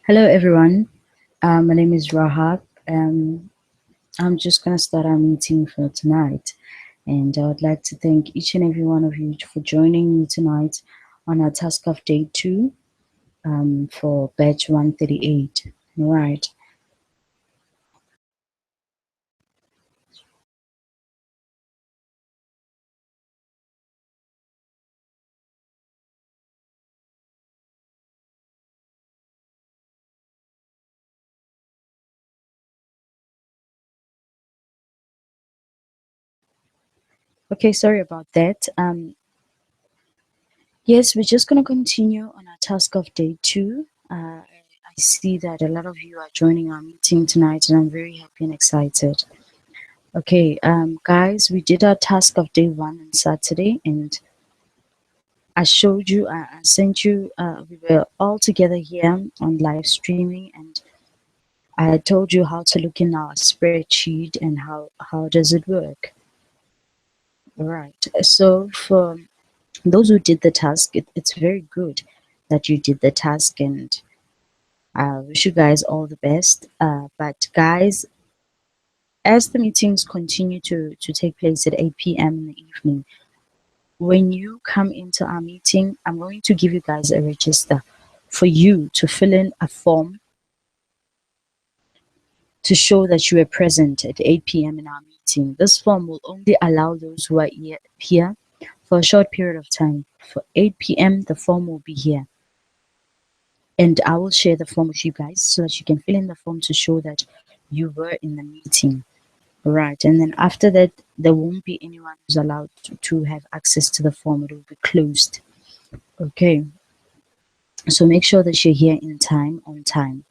Hello, everyone. My name is Rahab. I'm just going to start our meeting for tonight. And I would like to thank each and every one of you for joining me tonight on our task of day 2 for batch 138. Right. Okay, sorry about that. Yes, we're just going to continue on our task of day 2. I see that a lot of you are joining our meeting tonight, and I'm very happy and excited. Okay, guys, we did our task of day 1 on Saturday, and I showed you, I sent you, we were all together here on live streaming, and I told you how to look in our spreadsheet and how does it work. Right. So for those who did the task, it's very good that you did the task, and I wish you guys all the best. But guys, as the meetings continue to take place at 8 p.m. in the evening, when you come into our meeting, I'm going to give you guys a register for you to fill in a form to show that you were present at 8 p.m. in our meeting. This form will only allow those who are here for a short period of time. For 8 p.m., the form will be here. And I will share the form with you guys so that you can fill in the form to show that you were in the meeting. Right. And then after that, there won't be anyone who's allowed to have access to the form. It will be closed. Okay. So make sure that you're here in time, on time.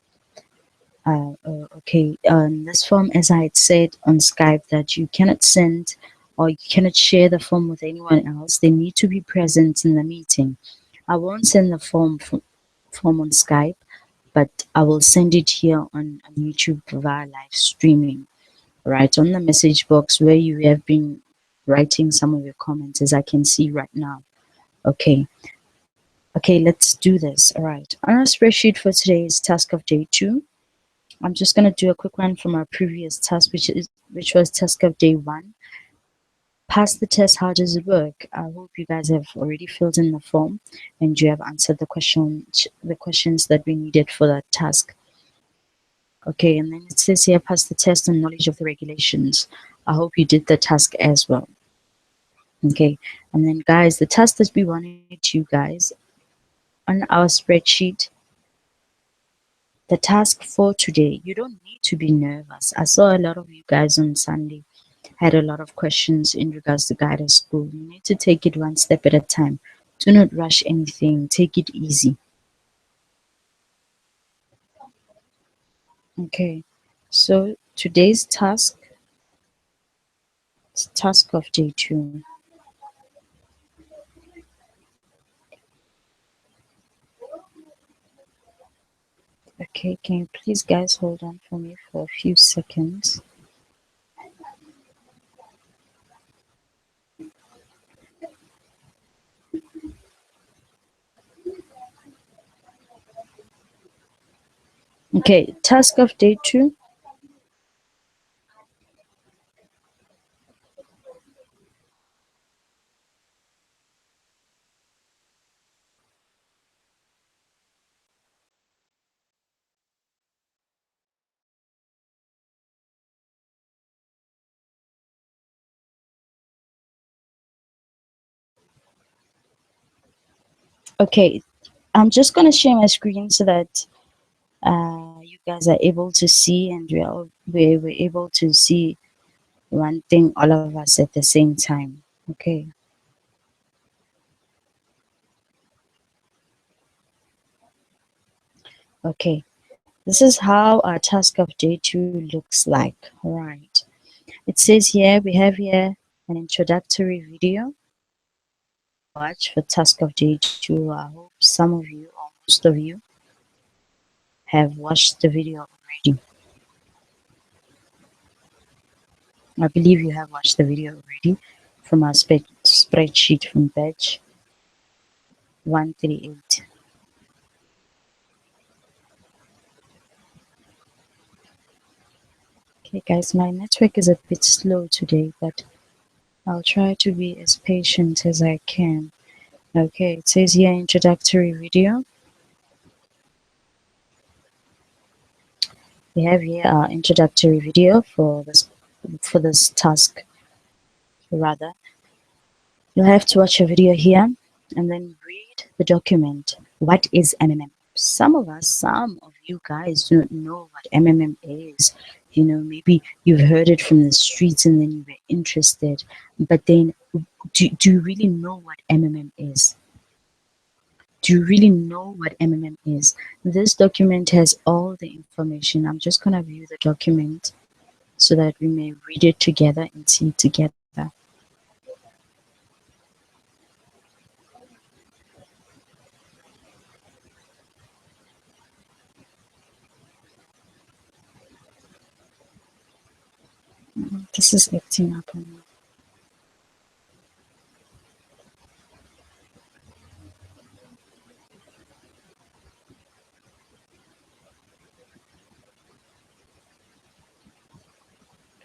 Okay, this form, as I had said on Skype, that you cannot send or you cannot share the form with anyone else. They need to be present in the meeting. I won't send the form on Skype, but I will send it here on YouTube via live streaming, right on the message box where you have been writing some of your comments, as I can see right now. Okay. Okay, let's do this. All right. On our spreadsheet for today's task of day 2, I'm just going to do a quick one from our previous task, which was task of day 1. Pass the test. How does it work? I hope you guys have already filled in the form and you have answered the questions that we needed for that task. Okay, and then it says here, pass the test on knowledge of the regulations. I hope you did the task as well. Okay, and then guys, the task that we wanted you guys on our spreadsheet, the task for today, you don't need to be nervous. I saw a lot of you guys on Sunday had a lot of questions in regards to GUIDER school. You need to take it one step at a time. Do not rush anything. Take it easy. Okay. So today's task is task of day 2. Okay, can you please guys hold on for me for a few seconds? Okay, task of day 2. Okay, I'm just going to share my screen so that you guys are able to see, and we're able to see one thing, all of us at the same time. Okay. Okay. This is how our task of day 2 looks like. All right. It says here, we have here an introductory video. Watch for task of day 2. I hope some of you or most of you have watched the video already. I believe you have watched the video already from our spreadsheet from batch 138. Okay, guys, my network is a bit slow today, but I'll try to be as patient as I can. Okay, it says here introductory video. We have here our introductory video for this task. Rather, you'll have to watch a video here and then read the document. What is MMM? Some of you guys don't know what MMM is. You know, maybe you've heard it from the streets and then you were interested. But then, do you really know what MMM is? Do you really know what MMM is? This document has all the information. I'm just going to view the document so that we may read it together and see it together. This is acting up on me.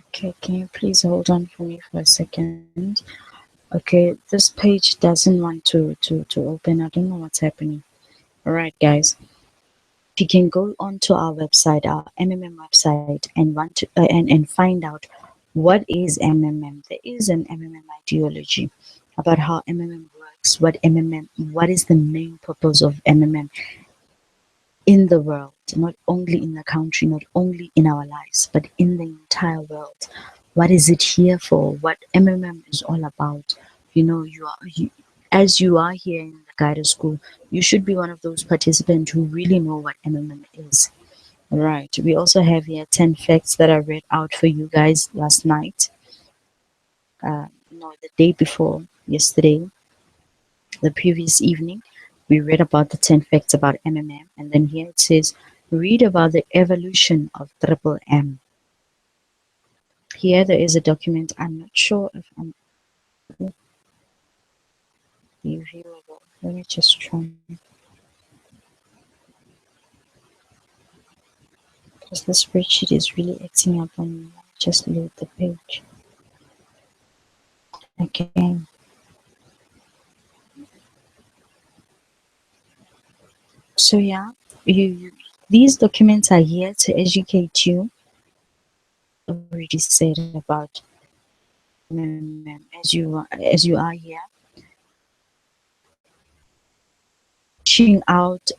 Okay, can you please hold on for me for a second? Okay, this page doesn't want to open. I don't know what's happening. All right, guys. You can go onto our website, our MMM website, and want to and find out what is MMM. There is an MMM ideology about how MMM works, what is the main purpose of MMM in the world, not only in the country, not only in our lives, but in the entire world. What is it here for? What MMM is all about? You know, as you are here in the guided school, you should be one of those participants who really know what MMM is. All right. We also have here 10 facts that I read out for you guys last night. No, the day before yesterday, the previous evening, we read about the 10 facts about MMM, and then here it says, read about the evolution of triple M. Here there is a document. I'm not sure if I'm viewable. Let me just try because the spreadsheet is really acting up on me. Let me just load the page again. So yeah, these documents are here to educate you. Already said about as you are here, reaching out,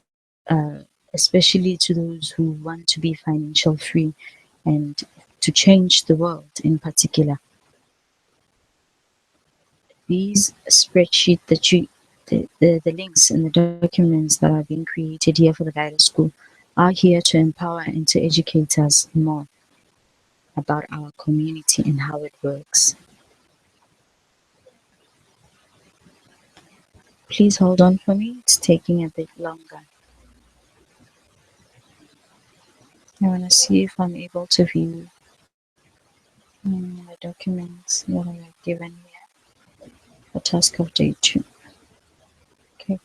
especially to those who want to be financial free and to change the world in particular. These spreadsheet that the links and the documents that are being created here for the guided school are here to empower and to educate us more about our community and how it works. Please hold on for me. It's taking a bit longer. I want to see if I'm able to view the documents that I have given here for task of day 2. Okay.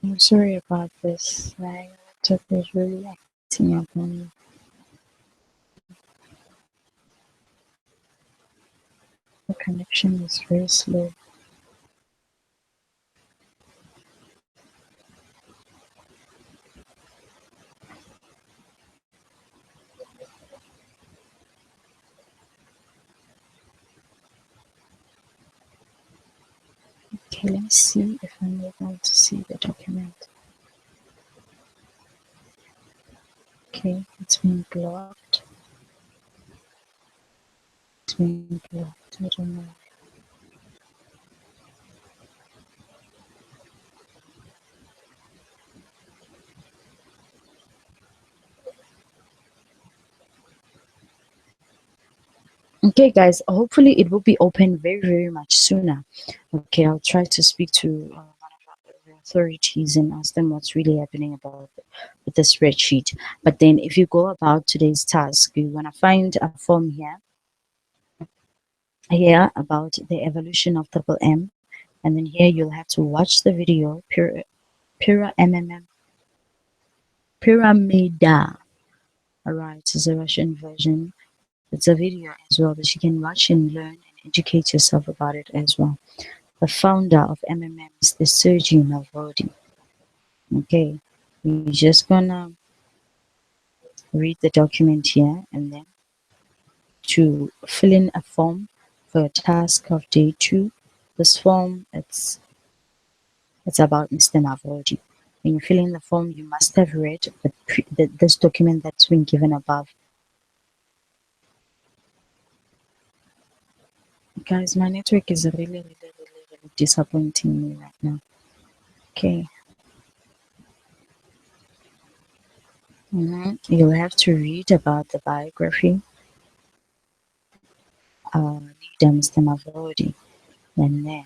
I'm sorry about this. My laptop is really acting up on me. The connection is very slow. Okay, let me see if I'm able to see the document. Okay, it's been blocked. Twinkle, little more. Okay, guys, hopefully it will be open very, very much sooner. Okay, I'll try to speak to one of the authorities and ask them what's really happening about with the spreadsheet. But then, if you go about today's task, you're gonna find a form here about the evolution of double M, and then here you'll have to watch the video Pura MMM Pyramida. Alright, it's a Russian version. It's a video as well that you can watch and learn and educate yourself about it as well. The founder of MMM is the Sergey Malvodi. Okay, we're just gonna read the document here and then to fill in a form for a task of day 2. This form it's about Mr. Malvodi. When you fill in the form, you must have read this document that's been given above. Guys, my network is really, really, really, really disappointing me right now. Okay. You'll have to read about the biography of leader Mr. Mavodi. And then,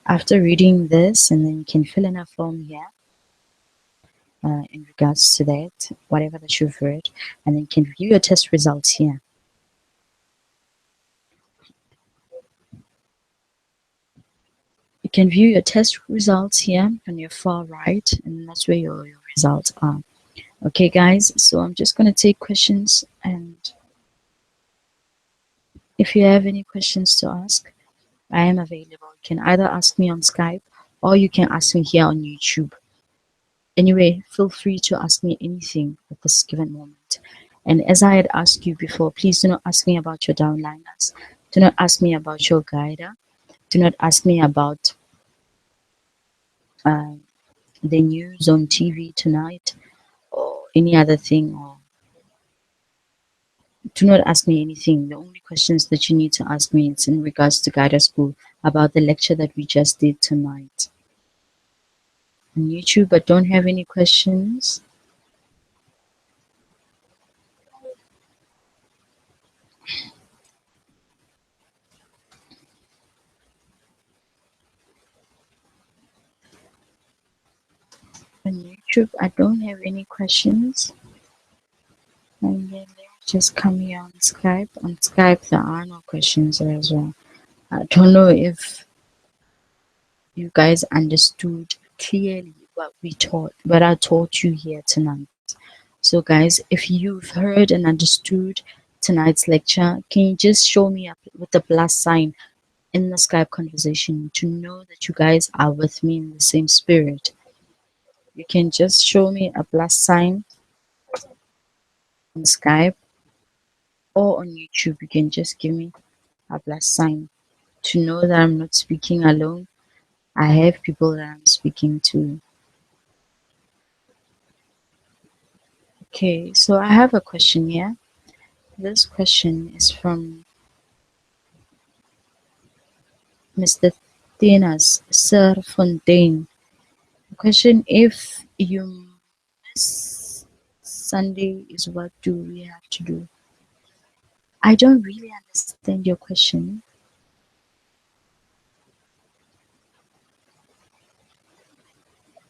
after reading this, and then you can fill in a form here in regards to that, whatever that you've read, and then you can view your test results here. You can view your test results here on your far right, and that's where your results are. Okay, guys, so I'm just going to take questions, and if you have any questions to ask, I am available. You can either ask me on Skype or you can ask me here on YouTube. Anyway, feel free to ask me anything at this given moment. And as I had asked you before, please do not ask me about your downliners. Do not ask me about your guider. Do not ask me about uh, the news on TV tonight or any other thing. Or do not ask me anything. The only questions that you need to ask me is in regards to Guider School about the lecture that we just did tonight on YouTube. But don't have any questions. On YouTube, I don't have any questions. And then let me just come here on Skype. On Skype, there are no questions as well. I don't know if you guys understood clearly what I taught you here tonight. So, guys, if you've heard and understood tonight's lecture, can you just show me up with the plus sign in the Skype conversation to know that you guys are with me in the same spirit? You can just show me a plus sign on Skype or on YouTube. You can just give me a plus sign to know that I'm not speaking alone. I have people that I'm speaking to. Okay, so I have a question here. This question is from Mr. Thenas Sir Fontaine. The question: if you miss Sunday, is what do we have to do? I don't really understand your question.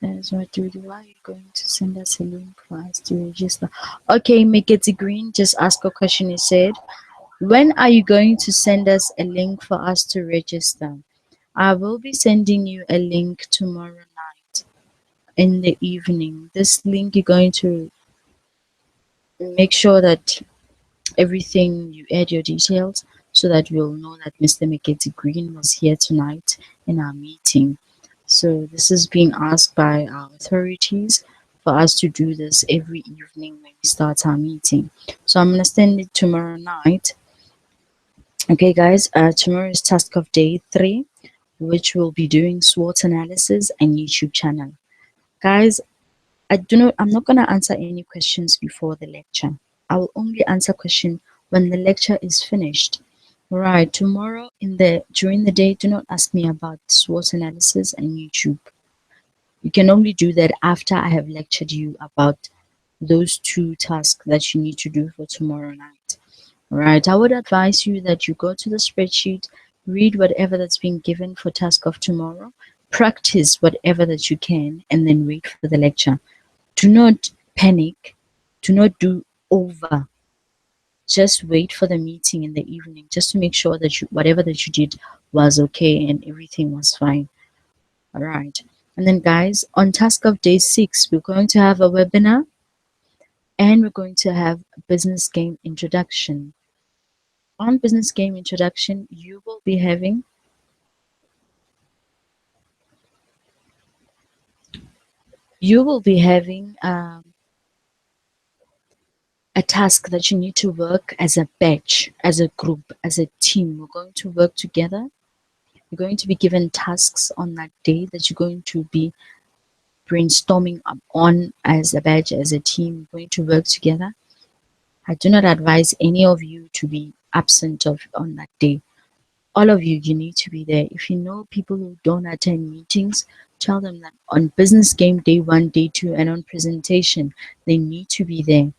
That's what do we do? Why are you going to send us a link for us to register? Okay, make it green. Just ask a question. He said, when are you going to send us a link for us to register? I will be sending you a link tomorrow night in the evening. This link, you're going to make sure that everything, you add your details so that we'll know that Mr. Meketi Green was here tonight in our meeting. So this is being asked by our authorities for us to do this every evening when we start our meeting. So I'm going to send it tomorrow night. Okay, guys, tomorrow is task of day 3, which will be doing SWOT analysis and YouTube channel. Guys, I'm not going to answer any questions before the lecture. I will only answer question when the lecture is finished. Right, tomorrow during the day, do not ask me about SWOT analysis and YouTube. You can only do that after I have lectured you about those two tasks that you need to do for tomorrow night. Right, I would advise you that you go to the spreadsheet, read whatever that's been given for task of tomorrow, practice whatever that you can, and then wait for the lecture. Do not panic. Do not do over. Just wait for the meeting in the evening just to make sure that whatever that you did was okay and everything was fine. All right. And then, guys, on task of day 6, we're going to have a webinar and we're going to have a business game introduction. On business game introduction, you will be having a task that you need to work as a batch, as a group, as a team. We're going to work together. You're going to be given tasks on that day that you're going to be brainstorming on as a batch, as a team, going to work together. I do not advise any of you to be absent of on that day. All of you, you need to be there. If you know people who don't attend meetings, tell them that on business game day 1, day 2, and on presentation, they need to be there.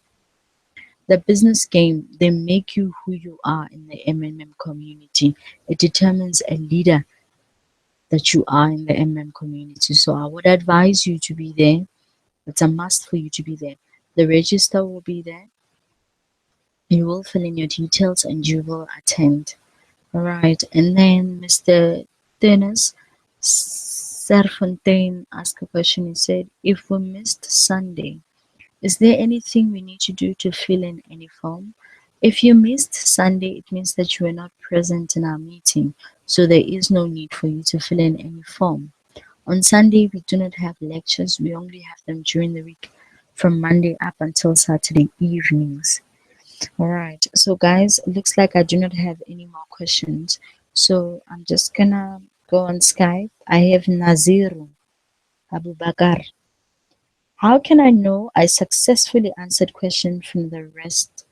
The business game, they make you who you are in the MMM community. It determines a leader that you are in the MM community. So I would advise you to be there. It's a must for you to be there. The register will be there. You will fill in your details and you will attend. All right. And then Mr. Dennis Serfontaine asked a question. He said, if we missed Sunday, is there anything we need to do to fill in any form? If you missed Sunday, it means that you were not present in our meeting. So there is no need for you to fill in any form. On Sunday, we do not have lectures. We only have them during the week from Monday up until Saturday evenings. All right. So, guys, it looks like I do not have any more questions. So, I'm just gonna go on Skype. I have Naziru Abubakar. How can I know I successfully answered question from the rest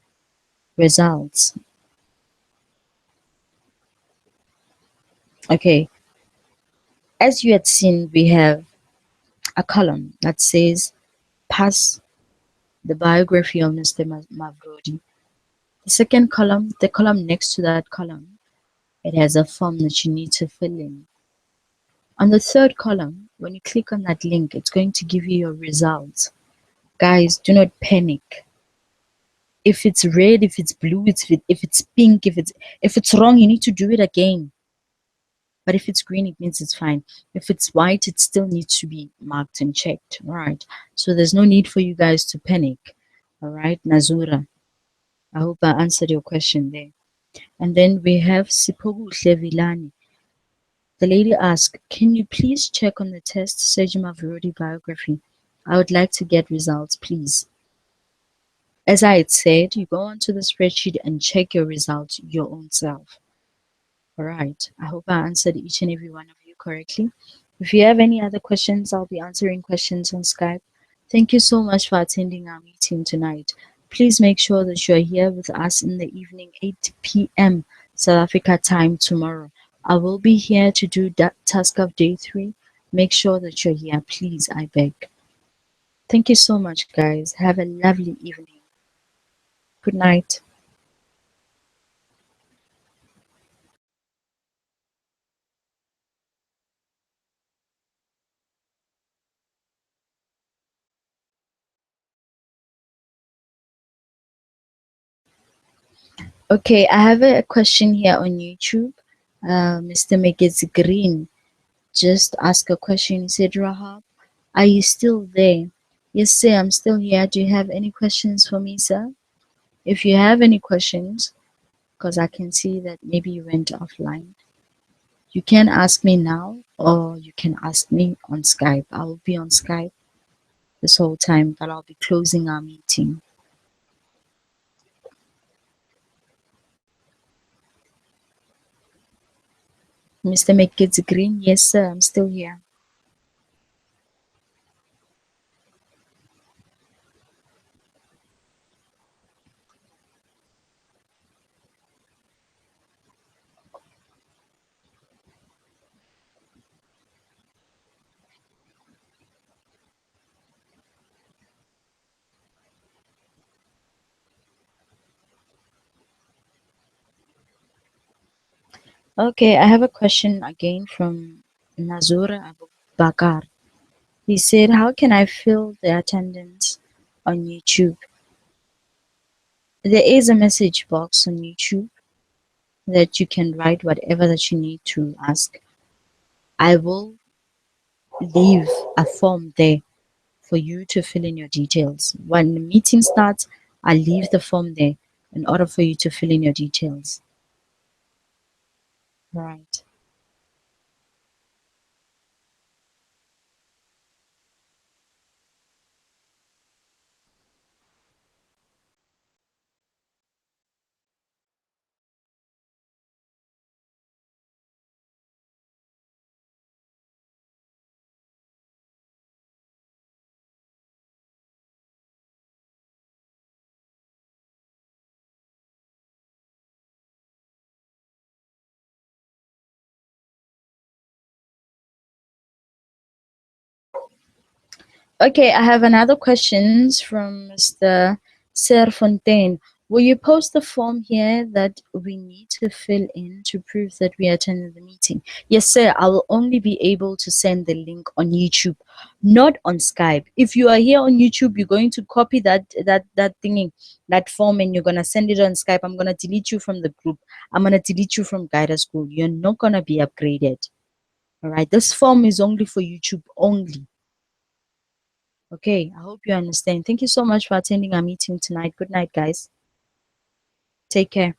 results? Okay. As you had seen, we have a column that says pass the biography of Mr. Mavrodi. The second column, the column next to that column, it has a form that you need to fill in. On the third column, when you click on that link, it's going to give you your results. Guys, do not panic. If it's red, if it's blue, if it's pink, if it's wrong, you need to do it again. But if it's green, it means it's fine. If it's white, it still needs to be marked and checked. All right. So there's no need for you guys to panic. All right, Nazura. I hope I answered your question there. And then we have Sipogu Shevilani. The lady asked, can you please check on the test Sejima Virodi biography? I would like to get results, please. As I had said, you go onto the spreadsheet and check your results your own self. All right. I hope I answered each and every one of you correctly. If you have any other questions, I'll be answering questions on Skype. Thank you so much for attending our meeting tonight. Please make sure that you're here with us in the evening, 8 p.m. South Africa time tomorrow. I will be here to do that task of day 3. Make sure that you're here, please, I beg. Thank you so much, guys. Have a lovely evening. Good night. Okay, I have a question here on YouTube. Mr. Megets Green just asked a question. He said, Rahab, are you still there? Yes, sir, I'm still here. Do you have any questions for me, sir? If you have any questions, because I can see that maybe you went offline, you can ask me now or you can ask me on Skype. I will be on Skype this whole time, but I'll be closing our meeting. Mr. Megets Green, yes, sir, I'm still here. Okay, I have a question again from Nazura Abu Bakar. He said, how can I fill the attendance on YouTube? There is a message box on YouTube that you can write whatever that you need to ask. I will leave a form there for you to fill in your details. When the meeting starts, I'll leave the form there in order for you to fill in your details. Right. Okay, I have another questions from Mr. Serfontaine. Will you post the form here that we need to fill in to prove that we attended the meeting? Yes, sir. I will only be able to send the link on YouTube, not on Skype. If you are here on YouTube, you're going to copy that thingy, that form, and you're gonna send it on Skype. I'm gonna delete you from the group. I'm gonna delete you from Guider School. You're not gonna be upgraded. All right. This form is only for YouTube only. Okay, I hope you understand. Thank you so much for attending our meeting tonight. Good night, guys. Take care.